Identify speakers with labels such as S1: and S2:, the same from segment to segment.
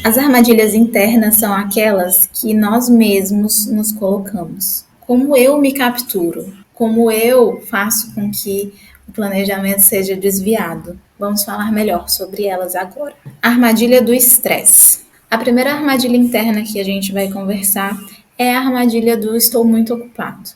S1: As armadilhas internas são aquelas que nós mesmos nos colocamos. Como eu me capturo? Como eu faço com que o planejamento seja desviado? Vamos falar melhor sobre elas agora. Armadilha do estresse. A primeira armadilha interna que a gente vai conversar é a armadilha do estou muito ocupado.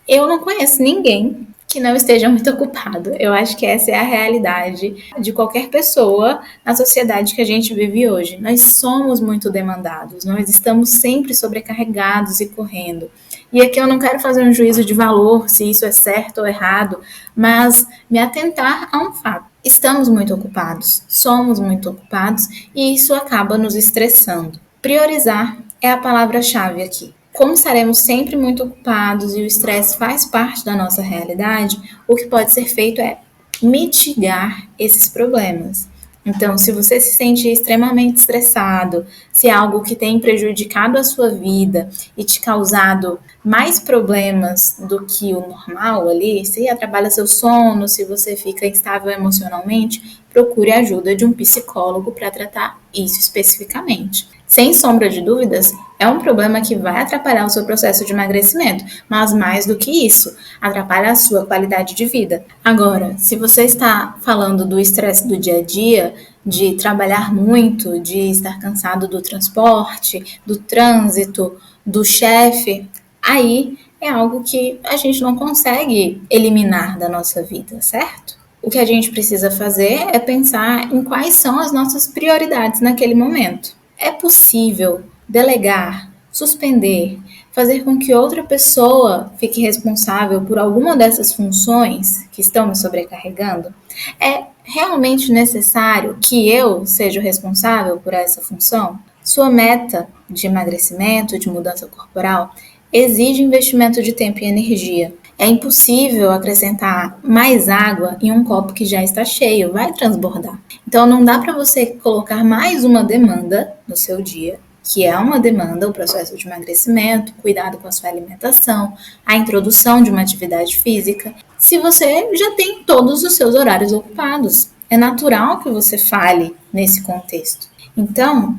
S1: Eu não conheço ninguém que não esteja muito ocupado. Eu acho que essa é a realidade de qualquer pessoa na sociedade que a gente vive hoje. Nós somos muito demandados, nós estamos sempre sobrecarregados e correndo. E aqui eu não quero fazer um juízo de valor, se isso é certo ou errado, mas me atentar a um fato. Estamos muito ocupados, somos muito ocupados e isso acaba nos estressando. Priorizar é a palavra-chave aqui. Como estaremos sempre muito ocupados e o estresse faz parte da nossa realidade, o que pode ser feito é mitigar esses problemas. Então, se você se sente extremamente estressado, se é algo que tem prejudicado a sua vida e te causado mais problemas do que o normal ali, se atrapalha seu sono, se você fica instável emocionalmente, procure a ajuda de um psicólogo para tratar isso especificamente. Sem sombra de dúvidas, é um problema que vai atrapalhar o seu processo de emagrecimento, mas mais do que isso, atrapalha a sua qualidade de vida. Agora, se você está falando do estresse do dia a dia, de trabalhar muito, de estar cansado do transporte, do trânsito, do chefe, aí é algo que a gente não consegue eliminar da nossa vida, certo? O que a gente precisa fazer é pensar em quais são as nossas prioridades naquele momento. É possível delegar, suspender, fazer com que outra pessoa fique responsável por alguma dessas funções que estão me sobrecarregando? É realmente necessário que eu seja o responsável por essa função? Sua meta de emagrecimento, de mudança corporal, exige investimento de tempo e energia. É impossível acrescentar mais água em um copo que já está cheio, vai transbordar. Então não dá para você colocar mais uma demanda no seu dia, que é uma demanda, o processo de emagrecimento, cuidado com a sua alimentação, a introdução de uma atividade física, se você já tem todos os seus horários ocupados. É natural que você fale nesse contexto. Então,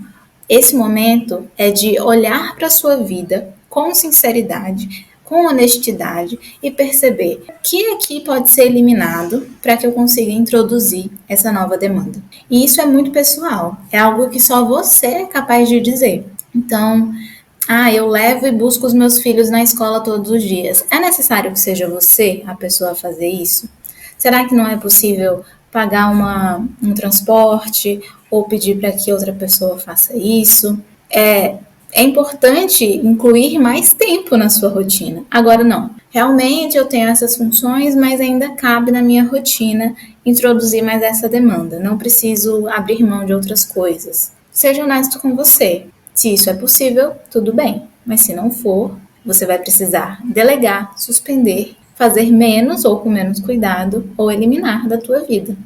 S1: esse momento é de olhar para a sua vida com sinceridade, com honestidade e perceber o que aqui pode ser eliminado para que eu consiga introduzir essa nova demanda. E isso é muito pessoal, é algo que só você é capaz de dizer. Então, eu levo e busco os meus filhos na escola todos os dias. É necessário que seja você a pessoa a fazer isso? Será que não é possível pagar um transporte ou pedir para que outra pessoa faça isso? É importante incluir mais tempo na sua rotina. Agora não. Realmente eu tenho essas funções, mas ainda cabe na minha rotina introduzir mais essa demanda. Não preciso abrir mão de outras coisas. Seja honesto com você. Se isso é possível, tudo bem. Mas se não for, você vai precisar delegar, suspender, fazer menos ou com menos cuidado ou eliminar da tua vida.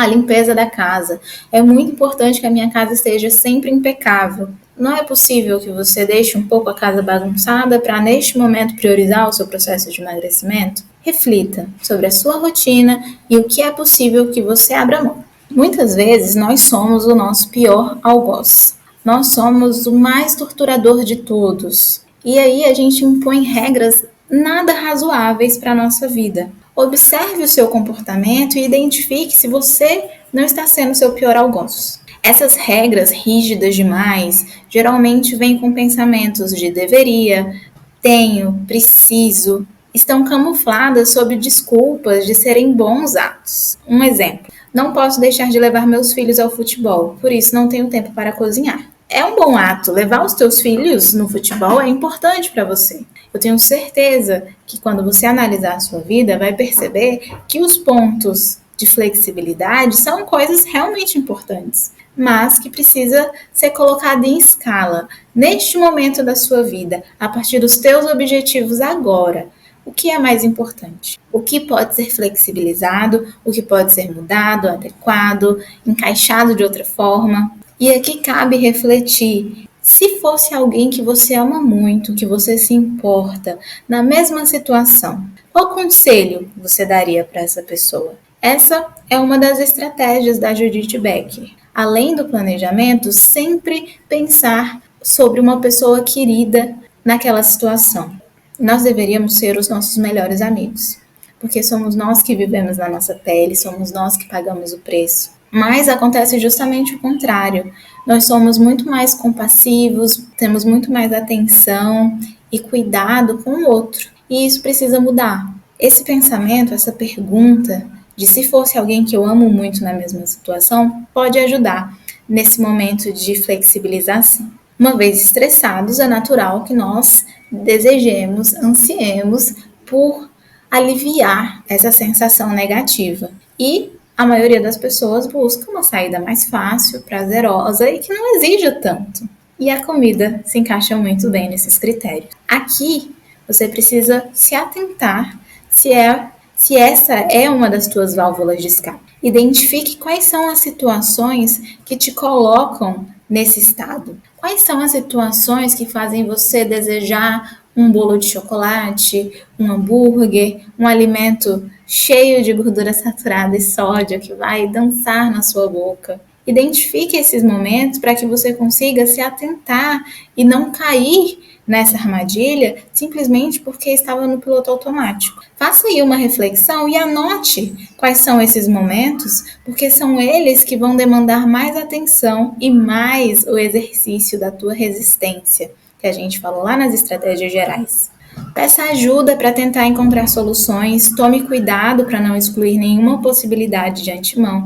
S1: Limpeza da casa. É muito importante que a minha casa esteja sempre impecável. Não é possível que você deixe um pouco a casa bagunçada para, neste momento, priorizar o seu processo de emagrecimento? Reflita sobre a sua rotina e o que é possível que você abra mão. Muitas vezes, nós somos o nosso pior algoz. Nós somos o mais torturador de todos. E aí a gente impõe regras nada razoáveis para a nossa vida. Observe o seu comportamento e identifique se você não está sendo o seu pior algoz. Essas regras rígidas demais geralmente vêm com pensamentos de deveria, tenho, preciso, estão camufladas sob desculpas de serem bons atos. Um exemplo: não posso deixar de levar meus filhos ao futebol, por isso não tenho tempo para cozinhar. É um bom ato, levar os teus filhos no futebol é importante para você. Eu tenho certeza que quando você analisar a sua vida, vai perceber que os pontos de flexibilidade são coisas realmente importantes, mas que precisa ser colocado em escala, neste momento da sua vida, a partir dos teus objetivos agora. O que é mais importante? O que pode ser flexibilizado, o que pode ser mudado, adequado, encaixado de outra forma? E aqui cabe refletir, se fosse alguém que você ama muito, que você se importa, na mesma situação, qual conselho você daria para essa pessoa? Essa é uma das estratégias da Judith Becker. Além do planejamento, sempre pensar sobre uma pessoa querida naquela situação. Nós deveríamos ser os nossos melhores amigos, porque somos nós que vivemos na nossa pele, somos nós que pagamos o preço. Mas acontece justamente o contrário. Nós somos muito mais compassivos, temos muito mais atenção e cuidado com o outro. E isso precisa mudar. Esse pensamento, essa pergunta de se fosse alguém que eu amo muito na mesma situação, pode ajudar nesse momento de flexibilização. Uma vez estressados, é natural que nós desejemos, ansiemos por aliviar essa sensação negativa. E a maioria das pessoas busca uma saída mais fácil, prazerosa e que não exija tanto. E a comida se encaixa muito bem nesses critérios. Aqui, você precisa se atentar se essa é uma das tuas válvulas de escape. Identifique quais são as situações que te colocam nesse estado. Quais são as situações que fazem você desejar um bolo de chocolate, um hambúrguer, um alimento cheio de gordura saturada e sódio que vai dançar na sua boca. Identifique esses momentos para que você consiga se atentar e não cair nessa armadilha simplesmente porque estava no piloto automático. Faça aí uma reflexão e anote quais são esses momentos, porque são eles que vão demandar mais atenção e mais o exercício da tua resistência, que a gente falou lá nas estratégias gerais. Peça ajuda para tentar encontrar soluções, tome cuidado para não excluir nenhuma possibilidade de antemão.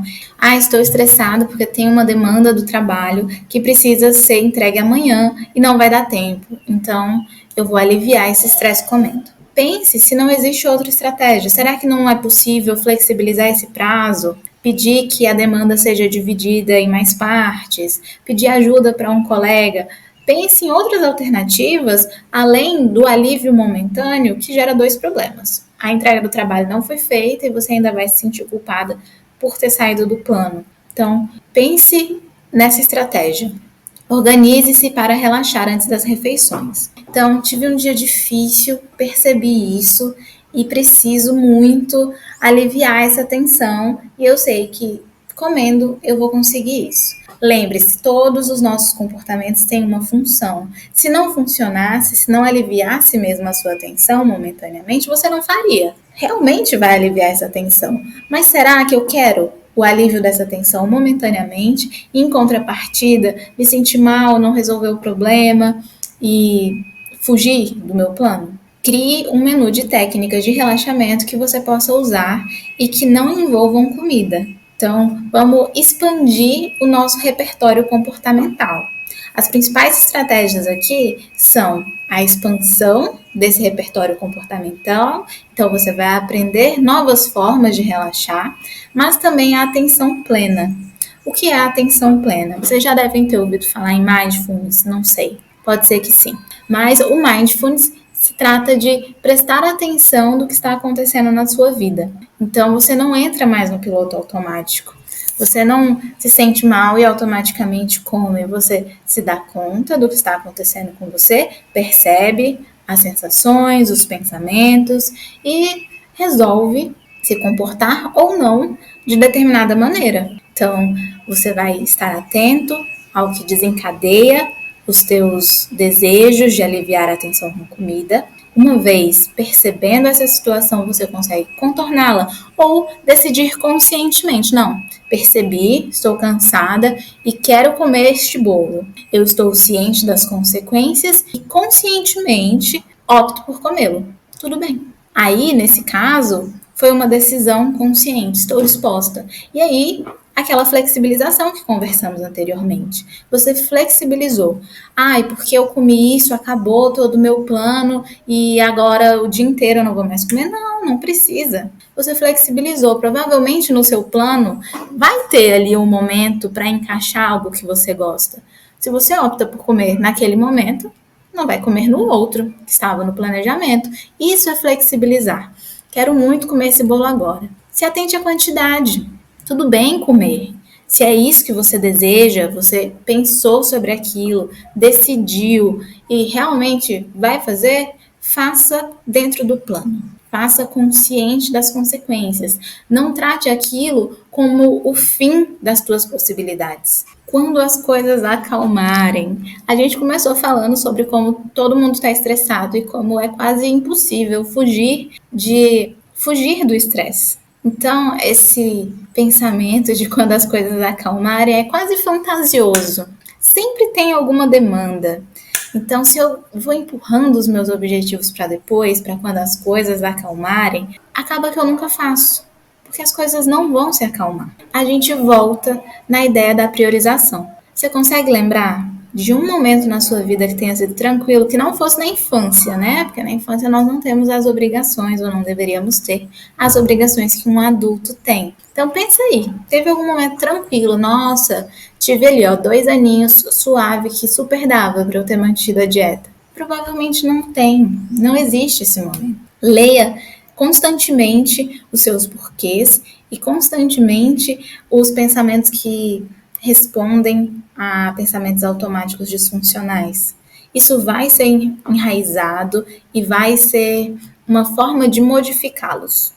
S1: Estou estressado porque tem uma demanda do trabalho que precisa ser entregue amanhã e não vai dar tempo, então eu vou aliviar esse estresse comendo. Pense se não existe outra estratégia. Será que não é possível flexibilizar esse prazo? Pedir que a demanda seja dividida em mais partes? Pedir ajuda para um colega? Pense em outras alternativas, além do alívio momentâneo, que gera 2 problemas. A entrega do trabalho não foi feita e você ainda vai se sentir culpada por ter saído do plano. Então, pense nessa estratégia. Organize-se para relaxar antes das refeições. Então, tive um dia difícil, percebi isso e preciso muito aliviar essa tensão e eu sei que comendo eu vou conseguir isso. Lembre-se, todos os nossos comportamentos têm uma função. Se não funcionasse, se não aliviasse mesmo a sua tensão momentaneamente, você não faria. Realmente vai aliviar essa tensão. Mas será que eu quero o alívio dessa tensão momentaneamente e, em contrapartida, me sentir mal, não resolver o problema e fugir do meu plano? Crie um menu de técnicas de relaxamento que você possa usar e que não envolvam comida. Então, vamos expandir o nosso repertório comportamental. As principais estratégias aqui são a expansão desse repertório comportamental, então você vai aprender novas formas de relaxar, mas também a atenção plena. O que é a atenção plena? Vocês já devem ter ouvido falar em mindfulness, não sei, pode ser que sim. Mas o mindfulness se trata de prestar atenção do que está acontecendo na sua vida. Então, você não entra mais no piloto automático. Você não se sente mal e automaticamente come. Você se dá conta do que está acontecendo com você, percebe as sensações, os pensamentos e resolve se comportar ou não de determinada maneira. Então, você vai estar atento ao que desencadeia os teus desejos de aliviar a tensão com comida. Uma vez percebendo essa situação, você consegue contorná-la ou decidir conscientemente, não, percebi, estou cansada e quero comer este bolo. Eu estou ciente das consequências e conscientemente opto por comê-lo. Tudo bem. Aí, nesse caso, foi uma decisão consciente, estou disposta. E aí, aquela flexibilização que conversamos anteriormente. Você flexibilizou. Porque eu comi isso, acabou todo o meu plano e agora o dia inteiro eu não vou mais comer. Não precisa. Você flexibilizou. Provavelmente no seu plano vai ter ali um momento para encaixar algo que você gosta. Se você opta por comer naquele momento, não vai comer no outro, que estava no planejamento. Isso é flexibilizar. Quero muito comer esse bolo agora. Se atente à quantidade. Tudo bem comer. Se é isso que você deseja, você pensou sobre aquilo, decidiu e realmente vai fazer, faça dentro do plano. Faça consciente das consequências. Não trate aquilo como o fim das tuas possibilidades. Quando as coisas acalmarem, a gente começou falando sobre como todo mundo está estressado e como é quase impossível fugir do estresse. Então, esse pensamento de quando as coisas acalmarem é quase fantasioso. Sempre tem alguma demanda. Então, se eu vou empurrando os meus objetivos para depois, para quando as coisas acalmarem, acaba que eu nunca faço, porque as coisas não vão se acalmar. A gente volta na ideia da priorização. Você consegue lembrar de um momento na sua vida que tenha sido tranquilo, que não fosse na infância, né? Porque na infância nós não temos as obrigações, ou não deveríamos ter as obrigações que um adulto tem. Então pensa aí, teve algum momento tranquilo, nossa, tive ali, 2 aninhos suave que super dava para eu ter mantido a dieta. Provavelmente não tem, não existe esse momento. Leia constantemente os seus porquês e constantemente os pensamentos que respondem a pensamentos automáticos disfuncionais. Isso vai ser enraizado e vai ser uma forma de modificá-los.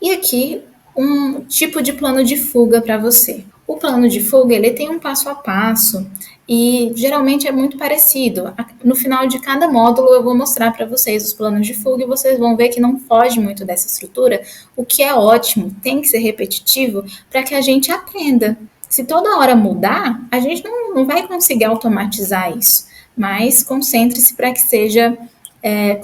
S1: E aqui, um tipo de plano de fuga para você. O plano de fuga, ele tem um passo a passo e geralmente é muito parecido. No final de cada módulo eu vou mostrar para vocês os planos de fuga e vocês vão ver que não foge muito dessa estrutura, o que é ótimo, tem que ser repetitivo para que a gente aprenda. Se toda hora mudar, a gente não vai conseguir automatizar isso, mas concentre-se para que seja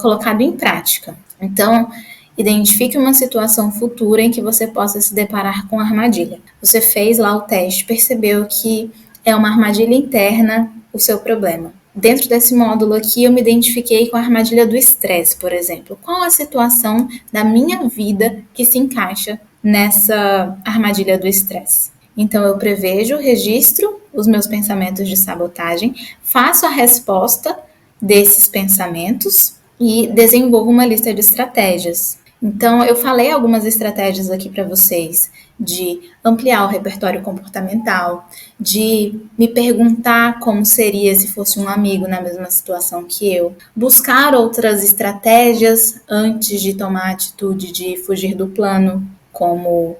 S1: colocado em prática. Então, identifique uma situação futura em que você possa se deparar com armadilha. Você fez lá o teste, percebeu que é uma armadilha interna o seu problema. Dentro desse módulo aqui, eu me identifiquei com a armadilha do estresse, por exemplo. Qual a situação da minha vida que se encaixa nessa armadilha do estresse? Então, eu prevejo, registro os meus pensamentos de sabotagem, faço a resposta desses pensamentos e desenvolvo uma lista de estratégias. Então, eu falei algumas estratégias aqui para vocês, de ampliar o repertório comportamental, de me perguntar como seria se fosse um amigo na mesma situação que eu, buscar outras estratégias antes de tomar a atitude de fugir do plano, como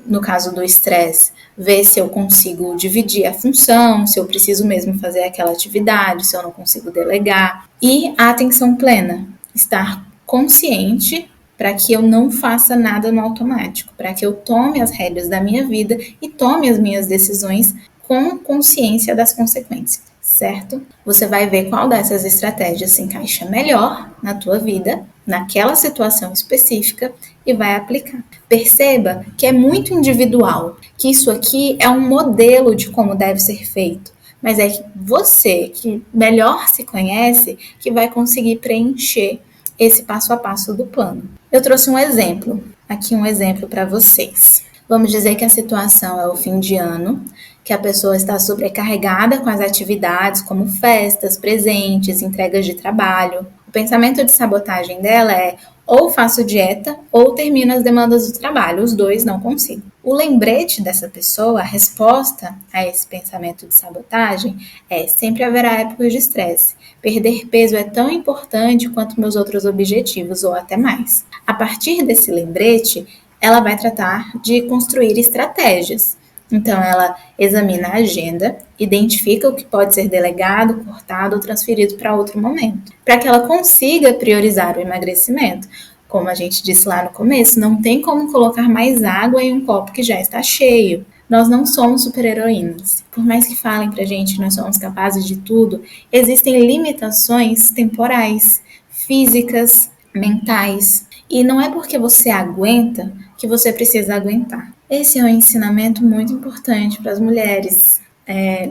S1: no caso do estresse, ver se eu consigo dividir a função, se eu preciso mesmo fazer aquela atividade, se eu não consigo delegar. E a atenção plena, estar consciente para que eu não faça nada no automático, para que eu tome as rédeas da minha vida e tome as minhas decisões com consciência das consequências, certo? Você vai ver qual dessas estratégias se encaixa melhor na tua vida, naquela situação específica e vai aplicar. Perceba que é muito individual, que isso aqui é um modelo de como deve ser feito, mas é que você, que melhor se conhece, que vai conseguir preencher esse passo a passo do plano. Eu trouxe um exemplo para vocês. Vamos dizer que a situação é o fim de ano, que a pessoa está sobrecarregada com as atividades como festas, presentes, entregas de trabalho. O pensamento de sabotagem dela é ou faço dieta ou termino as demandas do trabalho, os dois não consigo. O lembrete dessa pessoa, a resposta a esse pensamento de sabotagem é: sempre haverá épocas de estresse. Perder peso é tão importante quanto meus outros objetivos, ou até mais. A partir desse lembrete, ela vai tratar de construir estratégias. Então, ela examina a agenda, identifica o que pode ser delegado, cortado ou transferido para outro momento, para que ela consiga priorizar o emagrecimento. Como a gente disse lá no começo, não tem como colocar mais água em um copo que já está cheio. Nós não somos super-heroínas. Por mais que falem pra gente que nós somos capazes de tudo, existem limitações temporais, físicas, mentais. E não é porque você aguenta que você precisa aguentar. Esse é um ensinamento muito importante para as mulheres.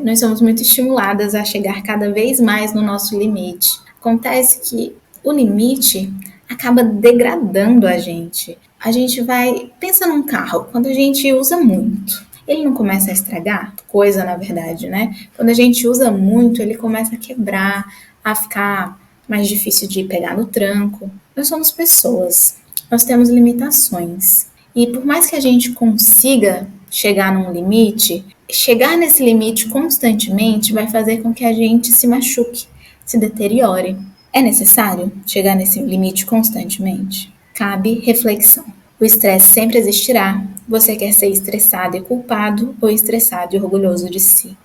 S1: Nós somos muito estimuladas a chegar cada vez mais no nosso limite. Acontece que o limite acaba degradando a gente. A gente pensa num carro, quando a gente usa muito, ele não começa a estragar? Coisa, na verdade, né? Quando a gente usa muito, ele começa a quebrar, a ficar mais difícil de pegar no tranco. Nós somos pessoas, nós temos limitações. E por mais que a gente consiga chegar num limite, chegar nesse limite constantemente vai fazer com que a gente se machuque, se deteriore. É necessário chegar nesse limite constantemente? cabe reflexão. O estresse sempre existirá. Você quer ser estressado e culpado ou estressado e orgulhoso de si?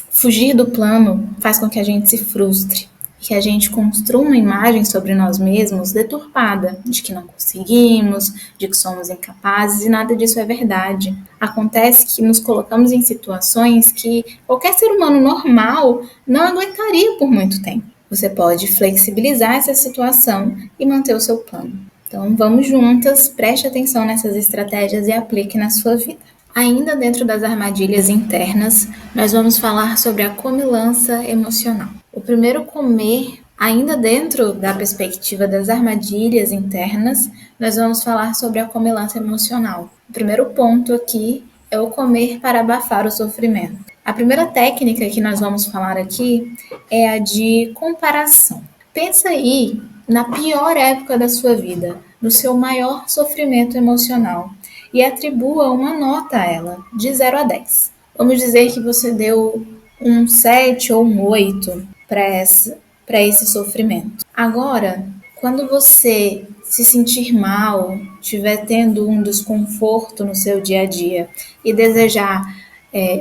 S1: Fugir do plano faz com que a gente se frustre, que a gente construa uma imagem sobre nós mesmos deturpada, de que não conseguimos, de que somos incapazes, e nada disso é verdade. Acontece que nos colocamos em situações que qualquer ser humano normal não aguentaria por muito tempo. Você pode flexibilizar essa situação e manter o seu plano. Então, vamos juntas, preste atenção nessas estratégias e aplique na sua vida. Ainda dentro das armadilhas internas, nós vamos falar sobre a comilança emocional. O primeiro comer, ainda dentro da perspectiva das armadilhas internas, nós vamos falar sobre a comilança emocional. O primeiro ponto aqui é o comer para abafar o sofrimento. A primeira técnica que nós vamos falar aqui é a de comparação. Pensa aí na pior época da sua vida, no seu maior sofrimento emocional, e atribua uma nota a ela, de 0 a 10. Vamos dizer que você deu um 7 ou um 8 para esse sofrimento. Agora, quando você se sentir mal, estiver tendo um desconforto no seu dia a dia e desejar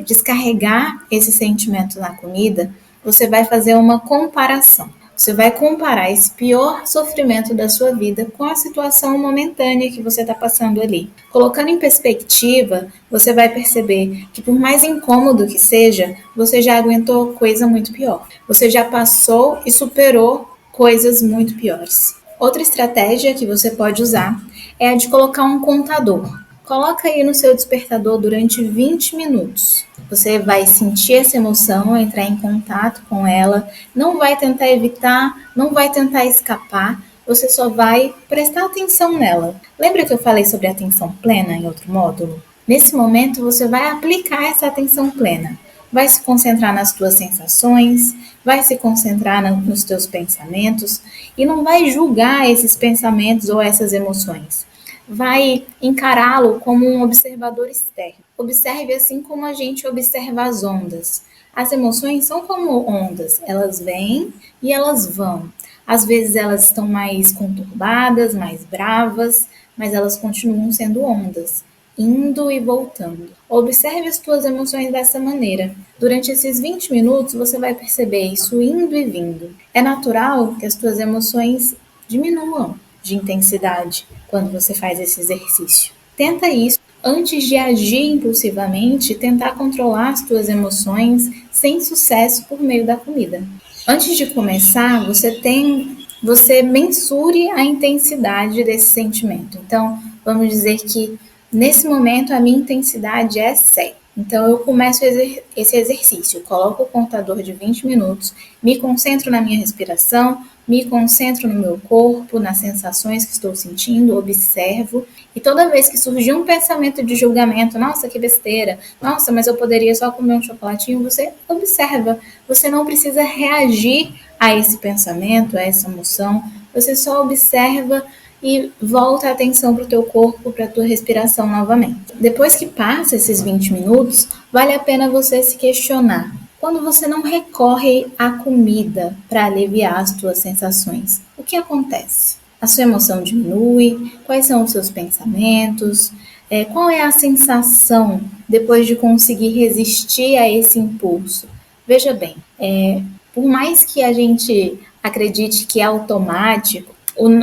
S1: descarregar esse sentimento na comida, você vai fazer uma comparação. Você vai comparar esse pior sofrimento da sua vida com a situação momentânea que você está passando ali. Colocando em perspectiva, você vai perceber que por mais incômodo que seja, você já aguentou coisa muito pior. Você já passou e superou coisas muito piores. Outra estratégia que você pode usar é a de colocar um contador. Coloca aí no seu despertador durante 20 minutos. Você vai sentir essa emoção, entrar em contato com ela, não vai tentar evitar, não vai tentar escapar, você só vai prestar atenção nela. Lembra que eu falei sobre atenção plena em outro módulo? Nesse momento, você vai aplicar essa atenção plena. Vai se concentrar nas tuas sensações, vai se concentrar nos teus pensamentos e não vai julgar esses pensamentos ou essas emoções. Vai encará-lo como um observador externo. Observe assim como a gente observa as ondas. As emoções são como ondas, elas vêm e elas vão. Às vezes elas estão mais conturbadas, mais bravas, mas elas continuam sendo ondas, indo e voltando. Observe as tuas emoções dessa maneira. Durante esses 20 minutos você vai perceber isso indo e vindo. É natural que as tuas emoções diminuam de intensidade quando você faz esse exercício. Tenta isso antes de agir impulsivamente, tentar controlar as tuas emoções sem sucesso por meio da comida. Antes de começar, você mensure a intensidade desse sentimento. Então, vamos dizer que nesse momento a minha intensidade é 7. Então, eu começo esse exercício, coloco o contador de 20 minutos, me concentro na minha respiração, me concentro no meu corpo, nas sensações que estou sentindo, observo. E toda vez que surgir um pensamento de julgamento, nossa, que besteira, nossa, mas eu poderia só comer um chocolatinho, você observa. Você não precisa reagir a esse pensamento, a essa emoção, você só observa e volta a atenção para o teu corpo, para a tua respiração novamente. Depois que passa esses 20 minutos, vale a pena você se questionar. Quando você não recorre à comida para aliviar as tuas sensações, o que acontece? A sua emoção diminui? Quais são os seus pensamentos? Qual é a sensação depois de conseguir resistir a esse impulso? Veja bem, por mais que a gente acredite que é automático,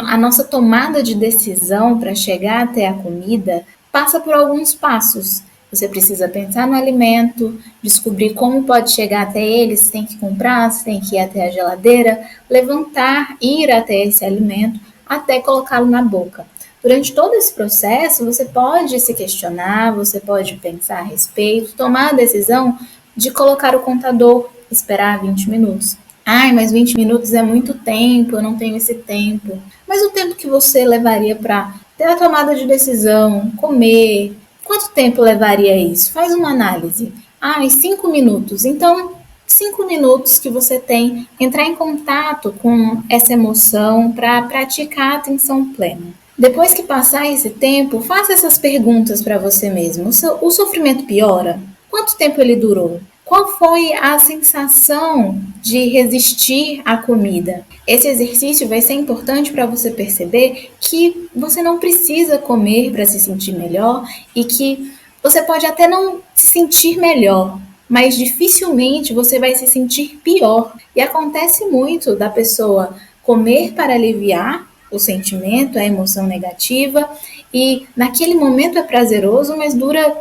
S1: a nossa tomada de decisão para chegar até a comida passa por alguns passos. Você precisa pensar no alimento, descobrir como pode chegar até ele, se tem que comprar, se tem que ir até a geladeira, levantar, ir até esse alimento, até colocá-lo na boca. Durante todo esse processo, você pode se questionar, você pode pensar a respeito, tomar a decisão de colocar o contador, esperar 20 minutos. Ai, mas 20 minutos é muito tempo, eu não tenho esse tempo. Mas o tempo que você levaria para ter a tomada de decisão, comer, quanto tempo levaria isso? Faz uma análise. Ah, 5 minutos. Então, 5 minutos que você tem entrar em contato com essa emoção para praticar a atenção plena. Depois que passar esse tempo, faça essas perguntas para você mesmo. O sofrimento piora? Quanto tempo ele durou? Qual foi a sensação de resistir à comida? Esse exercício vai ser importante para você perceber que você não precisa comer para se sentir melhor e que você pode até não se sentir melhor, mas dificilmente você vai se sentir pior. E acontece muito da pessoa comer para aliviar o sentimento, a emoção negativa, e naquele momento é prazeroso, mas dura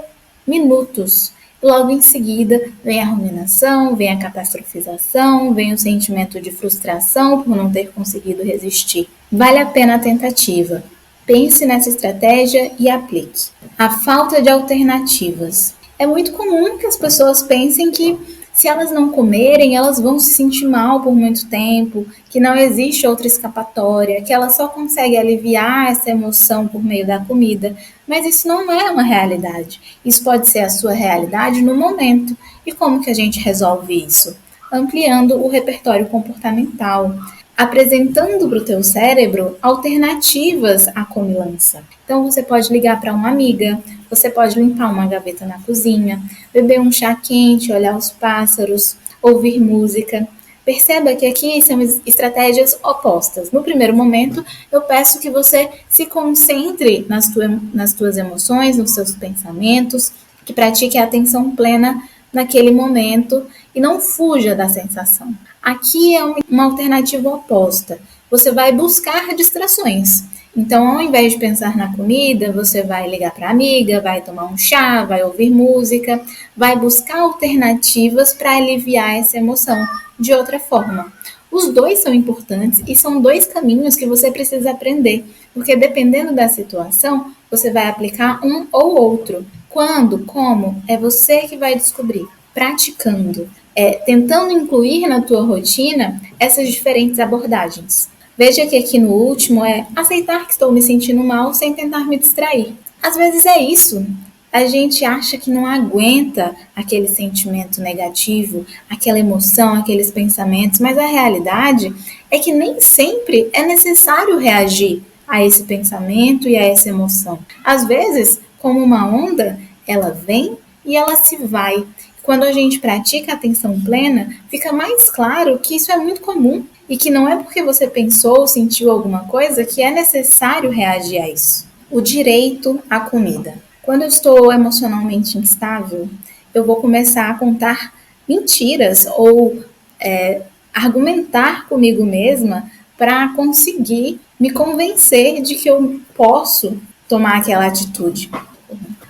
S1: minutos. Logo em seguida, vem a ruminação, vem a catastrofização, vem o sentimento de frustração por não ter conseguido resistir. Vale a pena a tentativa. Pense nessa estratégia e aplique. A falta de alternativas. É muito comum que as pessoas pensem que se elas não comerem, elas vão se sentir mal por muito tempo, que não existe outra escapatória, que ela só consegue aliviar essa emoção por meio da comida. Mas isso não é uma realidade. Isso pode ser a sua realidade no momento. E como que a gente resolve isso? Ampliando o repertório comportamental, apresentando para o teu cérebro alternativas à comilança. Então você pode ligar para uma amiga, você pode limpar uma gaveta na cozinha, beber um chá quente, olhar os pássaros, ouvir música. Perceba que aqui são estratégias opostas. No primeiro momento, eu peço que você se concentre nas tuas emoções, nos seus pensamentos, que pratique a atenção plena naquele momento e não fuja da sensação. Aqui é uma alternativa oposta. Você vai buscar distrações. Então, ao invés de pensar na comida, você vai ligar para a amiga, vai tomar um chá, vai ouvir música, vai buscar alternativas para aliviar essa emoção de outra forma. Os dois são importantes e são dois caminhos que você precisa aprender, porque dependendo da situação, você vai aplicar um ou outro. Quando, como, é você que vai descobrir. Praticando, tentando incluir na tua rotina essas diferentes abordagens. Veja que aqui no último é aceitar que estou me sentindo mal sem tentar me distrair. Às vezes é isso. A gente acha que não aguenta aquele sentimento negativo, aquela emoção, aqueles pensamentos, mas a realidade é que nem sempre é necessário reagir a esse pensamento e a essa emoção. Às vezes, como uma onda, ela vem e ela se vai. Quando a gente pratica a atenção plena, fica mais claro que isso é muito comum e que não é porque você pensou ou sentiu alguma coisa que é necessário reagir a isso. O direito à comida. Quando eu estou emocionalmente instável, eu vou começar a contar mentiras ou argumentar comigo mesma para conseguir me convencer de que eu posso tomar aquela atitude.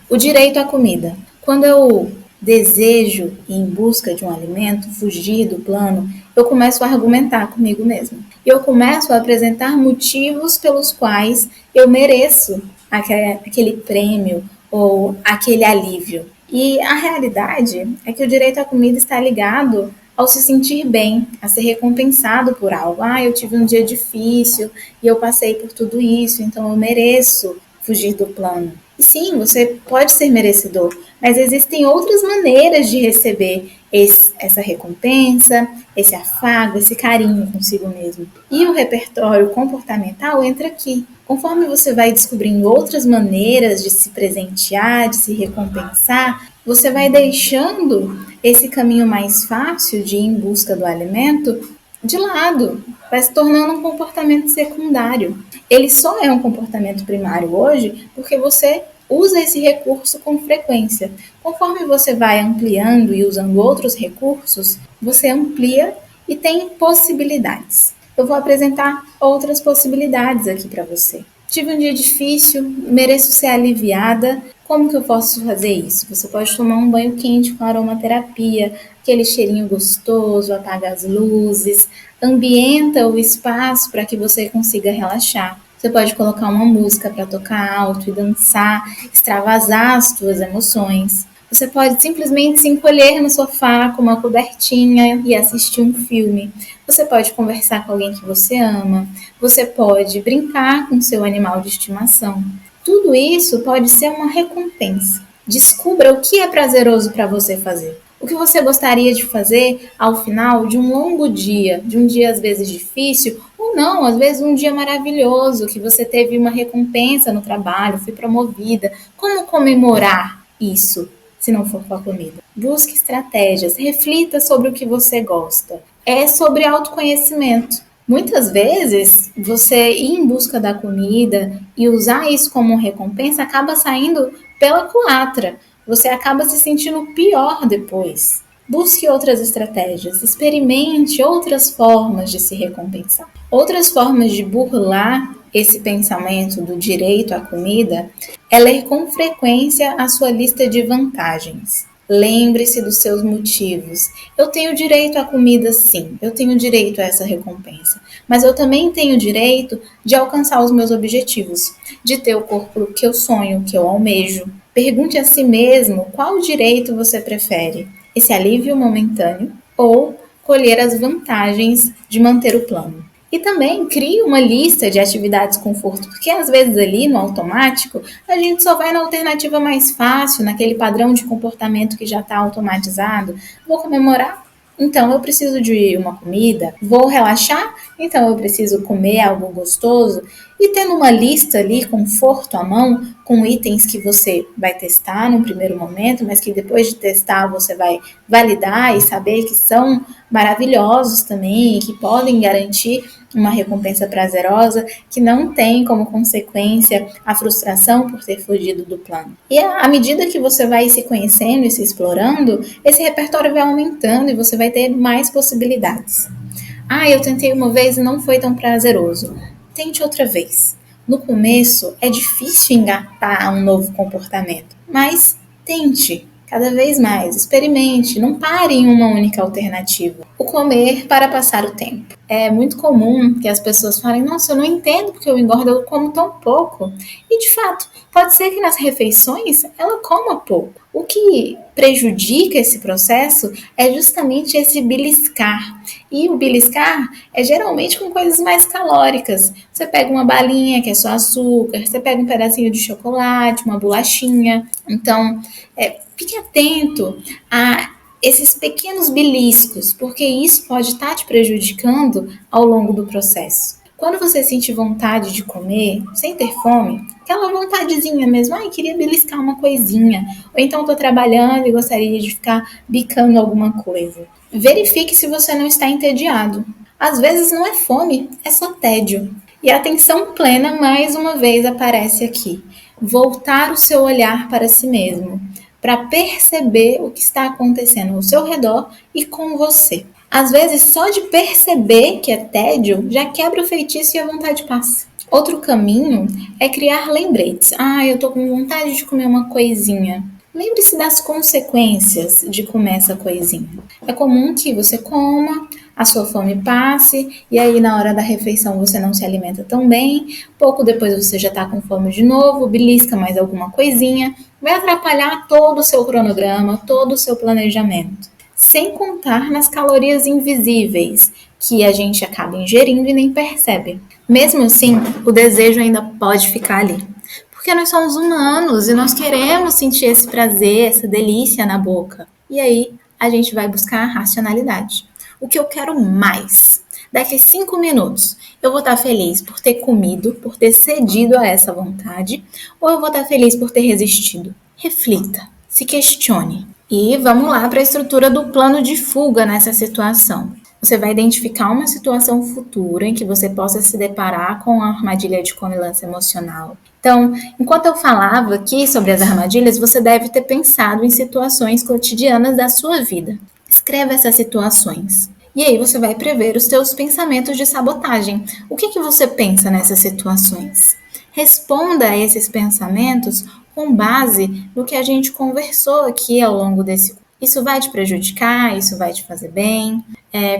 S1: O direito à comida. Quando eu desejo ir em busca de um alimento, fugir do plano, eu começo a argumentar comigo mesma. Eu começo a apresentar motivos pelos quais eu mereço aquele prêmio ou aquele alívio. E a realidade é que o direito à comida está ligado ao se sentir bem, a ser recompensado por algo. Eu tive um dia difícil e eu passei por tudo isso, então eu mereço fugir do plano. E sim, você pode ser merecedor, mas existem outras maneiras de receber essa recompensa, esse afago, esse carinho consigo mesmo. E o repertório comportamental entra aqui. Conforme você vai descobrindo outras maneiras de se presentear, de se recompensar, você vai deixando esse caminho mais fácil de ir em busca do alimento de lado, vai se tornando um comportamento secundário. Ele só é um comportamento primário hoje porque você usa esse recurso com frequência. Conforme você vai ampliando e usando outros recursos, você amplia e tem possibilidades. Eu vou apresentar outras possibilidades aqui para você. Tive um dia difícil, mereço ser aliviada. Como que eu posso fazer isso? Você pode tomar um banho quente com aromaterapia, aquele cheirinho gostoso, apaga as luzes, ambienta o espaço para que você consiga relaxar. Você pode colocar uma música para tocar alto e dançar, extravasar as suas emoções. Você pode simplesmente se encolher no sofá com uma cobertinha e assistir um filme. Você pode conversar com alguém que você ama. Você pode brincar com seu animal de estimação. Tudo isso pode ser uma recompensa. Descubra o que é prazeroso para você fazer. O que você gostaria de fazer ao final de um longo dia, de um dia às vezes difícil, ou não, às vezes um dia maravilhoso, que você teve uma recompensa no trabalho, foi promovida. Como comemorar isso? se não for com a comida. Busque estratégias, reflita sobre o que você gosta. É sobre autoconhecimento. Muitas vezes, você ir em busca da comida e usar isso como recompensa acaba saindo pela culatra. Você acaba se sentindo pior depois. Busque outras estratégias, experimente outras formas de se recompensar. Outras formas de burlar esse pensamento do direito à comida é ler com frequência a sua lista de vantagens. Lembre-se dos seus motivos. Eu tenho direito à comida, sim. Eu tenho direito a essa recompensa. Mas eu também tenho direito de alcançar os meus objetivos, de ter o corpo que eu sonho, que eu almejo. Pergunte a si mesmo qual direito você prefere: esse alívio momentâneo ou colher as vantagens de manter o plano. E também crie uma lista de atividades conforto, porque às vezes ali no automático a gente só vai na alternativa mais fácil, naquele padrão de comportamento que já está automatizado. Vou comemorar? Então eu preciso de uma comida. Vou relaxar? Então eu preciso comer algo gostoso. E tendo uma lista ali, conforto à mão, com itens que você vai testar no primeiro momento, mas que depois de testar você vai validar e saber que são maravilhosos também e que podem garantir uma recompensa prazerosa, que não tem como consequência a frustração por ter fugido do plano. E à medida que você vai se conhecendo e se explorando, esse repertório vai aumentando e você vai ter mais possibilidades. Ah, eu tentei uma vez e não foi tão prazeroso. Tente outra vez. No começo é difícil engatar um novo comportamento, mas tente cada vez mais, experimente, não pare em uma única alternativa. O comer para passar o tempo. É muito comum que as pessoas falem: nossa, eu não entendo porque eu engordo, eu como tão pouco. E de fato, pode ser que nas refeições ela coma pouco. O que prejudica esse processo é justamente esse beliscar. E o beliscar é geralmente com coisas mais calóricas. Você pega uma balinha que é só açúcar, você pega um pedacinho de chocolate, uma bolachinha. Então, fique atento a esses pequenos beliscos, porque isso pode estar te prejudicando ao longo do processo. Quando você sentir vontade de comer, sem ter fome, aquela vontadezinha mesmo, ai, queria beliscar uma coisinha, ou então estou trabalhando e gostaria de ficar bicando alguma coisa. Verifique se você não está entediado. Às vezes não é fome, é só tédio. E a atenção plena, mais uma vez, aparece aqui. Voltar o seu olhar para si mesmo, para perceber o que está acontecendo ao seu redor e com você. Às vezes, só de perceber que é tédio, já quebra o feitiço e a vontade passa. Outro caminho é criar lembretes. Ah, eu tô com vontade de comer uma coisinha. Lembre-se das consequências de comer essa coisinha. É comum que você coma, a sua fome passe, e aí na hora da refeição você não se alimenta tão bem, pouco depois você já está com fome de novo, belisca mais alguma coisinha, vai atrapalhar todo o seu cronograma, todo o seu planejamento. Sem contar nas calorias invisíveis, que a gente acaba ingerindo e nem percebe. Mesmo assim, o desejo ainda pode ficar ali. Porque nós somos humanos e nós queremos sentir esse prazer, essa delícia na boca. E aí, a gente vai buscar a racionalidade. O que eu quero mais? Daqui a 5 minutos, eu vou estar feliz por ter comido, por ter cedido a essa vontade, ou eu vou estar feliz por ter resistido? Reflita, se questione. E vamos lá para a estrutura do plano de fuga nessa situação. Você vai identificar uma situação futura em que você possa se deparar com a armadilha de comilança emocional. Então, enquanto eu falava aqui sobre as armadilhas, você deve ter pensado em situações cotidianas da sua vida. Escreva essas situações. E aí você vai prever os seus pensamentos de sabotagem. O que você pensa nessas situações? Responda a esses pensamentos com base no que a gente conversou aqui ao longo desse curso. Isso vai te prejudicar? Isso vai te fazer bem?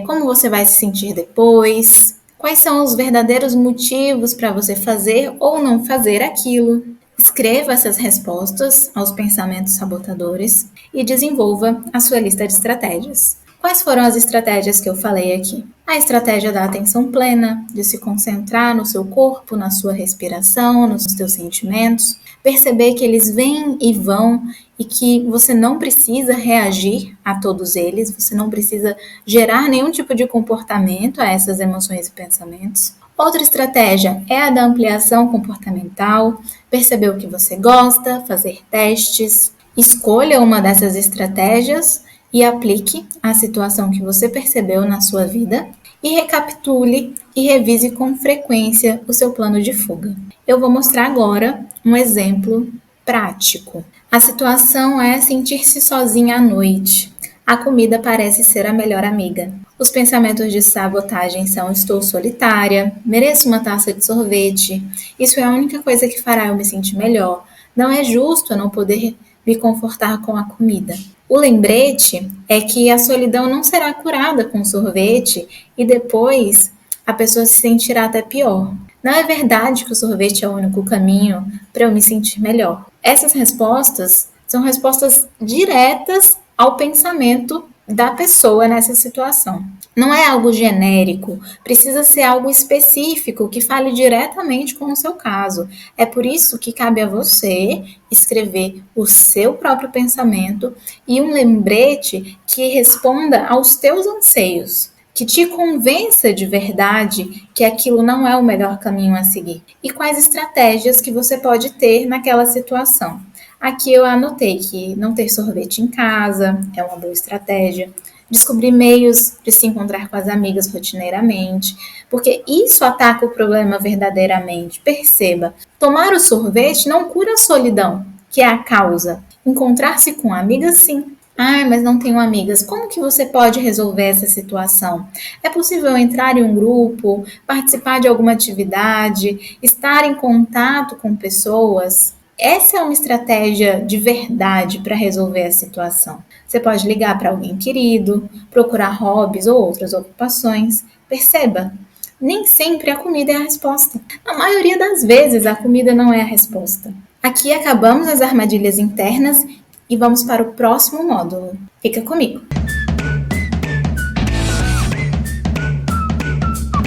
S1: Como você vai se sentir depois? Quais são os verdadeiros motivos para você fazer ou não fazer aquilo? Escreva essas respostas aos pensamentos sabotadores e desenvolva a sua lista de estratégias. Quais foram as estratégias que eu falei aqui? A estratégia da atenção plena, de se concentrar no seu corpo, na sua respiração, nos seus sentimentos, perceber que eles vêm e vão e que você não precisa reagir a todos eles, você não precisa gerar nenhum tipo de comportamento a essas emoções e pensamentos. Outra estratégia é a da ampliação comportamental, perceber o que você gosta, fazer testes. Escolha uma dessas estratégias e aplique a situação que você percebeu na sua vida e recapitule e revise com frequência o seu plano de fuga. Eu vou mostrar agora um exemplo prático. A situação é sentir-se sozinha à noite. A comida parece ser a melhor amiga. Os pensamentos de sabotagem são: estou solitária, mereço uma taça de sorvete, isso é a única coisa que fará eu me sentir melhor. Não é justo eu não poder me confortar com a comida. O lembrete é que a solidão não será curada com sorvete e depois a pessoa se sentirá até pior. Não é verdade que o sorvete é o único caminho para eu me sentir melhor. Essas respostas são respostas diretas ao pensamento da pessoa nessa situação. Não é algo genérico, precisa ser algo específico que fale diretamente com o seu caso. É por isso que cabe a você escrever o seu próprio pensamento e um lembrete que responda aos teus anseios, que te convença de verdade que aquilo não é o melhor caminho a seguir. E quais estratégias que você pode ter naquela situação. Aqui eu anotei que não ter sorvete em casa é uma boa estratégia. Descobrir meios de se encontrar com as amigas rotineiramente, porque isso ataca o problema verdadeiramente. Perceba, tomar o sorvete não cura a solidão, que é a causa. Encontrar-se com amigas, sim. Ah, mas não tenho amigas. Como que você pode resolver essa situação? É possível entrar em um grupo, participar de alguma atividade, estar em contato com pessoas? Essa é uma estratégia de verdade para resolver a situação. Você pode ligar para alguém querido, procurar hobbies ou outras ocupações. Perceba, nem sempre a comida é a resposta. Na maioria das vezes, a comida não é a resposta. Aqui acabamos as armadilhas internas e vamos para o próximo módulo. Fica comigo!